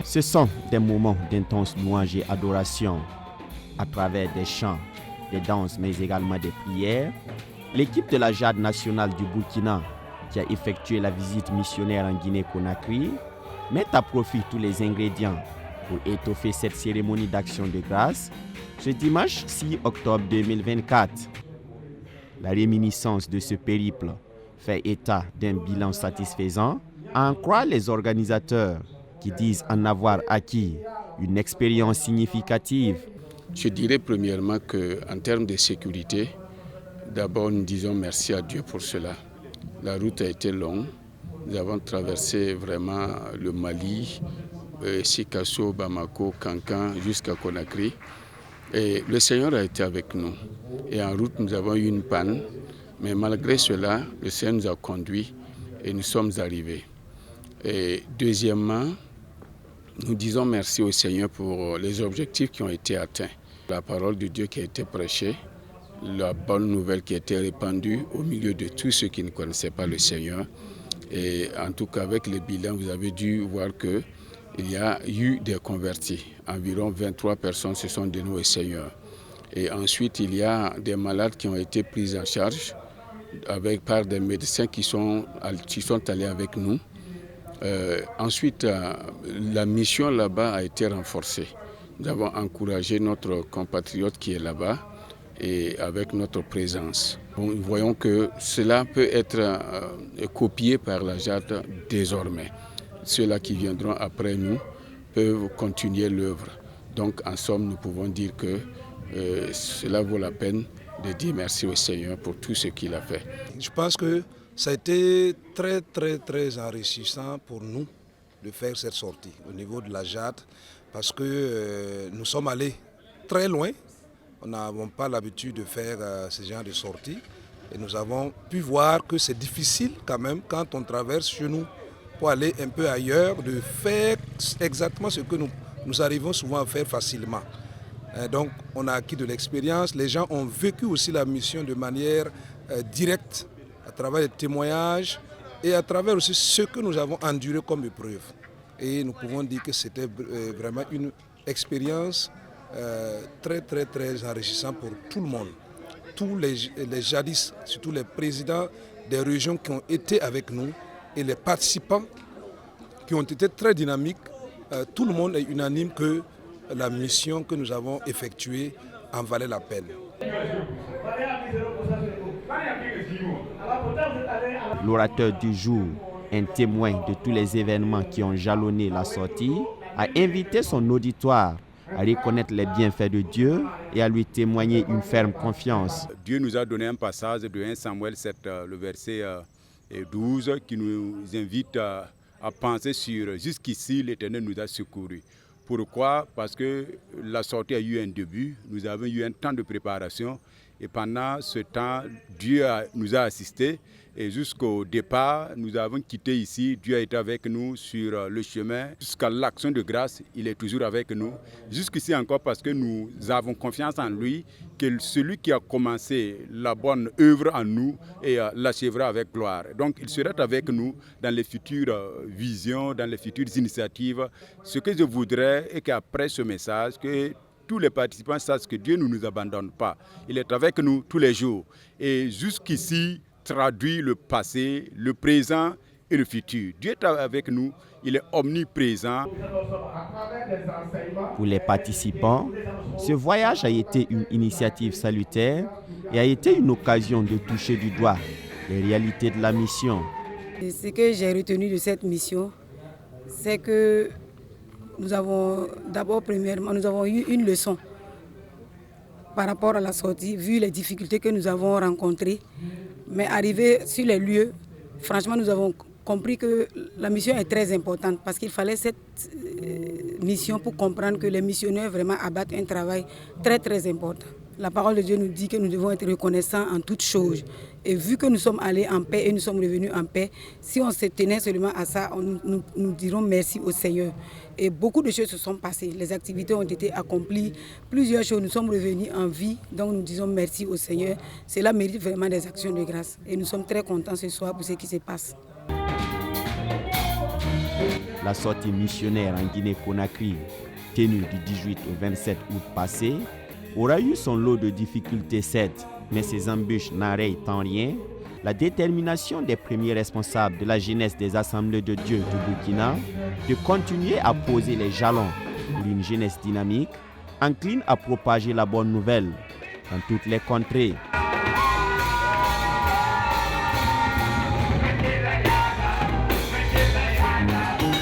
Ce sont des moments d'intense louange et adoration. À travers des chants, des danses, mais également des prières, l'équipe de la JAD nationale du Burkina, qui a effectué la visite missionnaire en Guinée-Conakry, met à profit tous les ingrédients pour étoffer cette cérémonie d'action de grâce ce dimanche 6 octobre 2024. La réminiscence de ce périple fait état d'un bilan satisfaisant, à en croire les organisateurs qui disent en avoir acquis une expérience significative. Je dirais premièrement qu'en termes de sécurité, d'abord nous disons merci à Dieu pour cela. La route a été longue, nous avons traversé vraiment le Mali, Sikasso, Bamako, Kankan jusqu'à Conakry. Et le Seigneur a été avec nous. Et en route, nous avons eu une panne. Mais malgré cela, le Seigneur nous a conduits et nous sommes arrivés. Et deuxièmement, nous disons merci au Seigneur pour les objectifs qui ont été atteints. La parole de Dieu qui a été prêchée, la bonne nouvelle qui a été répandue au milieu de tous ceux qui ne connaissaient pas le Seigneur. Et en tout cas, avec le bilan, vous avez dû voir qu'il y a eu des convertis. Environ 23 personnes se sont données au Seigneur. Et ensuite, il y a des malades qui ont été pris en charge par des médecins qui sont allés avec nous. Ensuite, la mission là-bas a été renforcée. Nous avons encouragé notre compatriote qui est là-bas et avec notre présence. Nous voyons que cela peut être copié par la JAD désormais. Ceux-là qui viendront après nous peuvent continuer l'œuvre. Donc en somme, nous pouvons dire que cela vaut la peine de dire merci au Seigneur pour tout ce qu'il a fait. Je pense que ça a été très enrichissant pour nous de faire cette sortie au niveau de la JAD parce que nous sommes allés très loin. On n'avons pas l'habitude de faire ce genre de sortie et nous avons pu voir que c'est difficile quand même quand on traverse chez nous pour aller un peu ailleurs, de faire exactement ce que nous arrivons souvent à faire facilement. Donc on a acquis de l'expérience, les gens ont vécu aussi la mission de manière directe à travers les témoignages et à travers aussi ce que nous avons enduré comme épreuve. Et nous pouvons dire que c'était vraiment une expérience très enrichissante pour tout le monde. Tous les jadis, surtout les présidents des régions qui ont été avec nous et les participants qui ont été très dynamiques, tout le monde est unanime que la mission que nous avons effectuée en valait la peine. L'orateur du jour, un témoin de tous les événements qui ont jalonné la sortie, a invité son auditoire à reconnaître les bienfaits de Dieu et à lui témoigner une ferme confiance. Dieu nous a donné un passage de 1 Samuel 7, le verset 12, qui nous invite à penser sur « Jusqu'ici, l'Éternel nous a secourus ». Pourquoi? Parce que la sortie a eu un début, nous avons eu un temps de préparation et pendant ce temps, Dieu nous a assistés et jusqu'au départ, nous avons quitté ici, Dieu a été avec nous sur le chemin. Jusqu'à l'action de grâce, il est toujours avec nous. Jusqu'ici encore parce que nous avons confiance en lui, que celui qui a commencé la bonne œuvre en nous et l'achèvera avec gloire. Donc il sera avec nous dans les futures visions, dans les futures initiatives. Ce que je voudrais est qu'après ce message, que tous les participants sachent que Dieu ne nous abandonne pas. Il est avec nous tous les jours. Et jusqu'ici, traduit le passé, le présent et le futur. Dieu est avec nous, il est omniprésent. Pour les participants, ce voyage a été une initiative salutaire et a été une occasion de toucher du doigt les réalités de la mission. Ce que j'ai retenu de cette mission, c'est que nous avons eu une leçon par rapport à la sortie, vu les difficultés que nous avons rencontrées. Mais arrivé sur les lieux, franchement, nous avons compris que la mission est très importante parce qu'il fallait cette mission pour comprendre que les missionnaires vraiment abattent un travail très important. La parole de Dieu nous dit que nous devons être reconnaissants en toutes choses. Et vu que nous sommes allés en paix et nous sommes revenus en paix, si on se tenait seulement à ça, nous dirons merci au Seigneur. Et beaucoup de choses se sont passées. Les activités ont été accomplies. Plusieurs choses, nous sommes revenus en vie. Donc nous disons merci au Seigneur. Cela mérite vraiment des actions de grâce. Et nous sommes très contents ce soir pour ce qui se passe. La sortie missionnaire en Guinée-Conakry, tenue du 18 au 27 août passé, aura eu son lot de difficultés, certes, mais ces embûches n'arrêtent en rien la détermination des premiers responsables de la jeunesse des Assemblées de Dieu du Burkina de continuer à poser les jalons pour une jeunesse dynamique, encline à propager la bonne nouvelle dans toutes les contrées.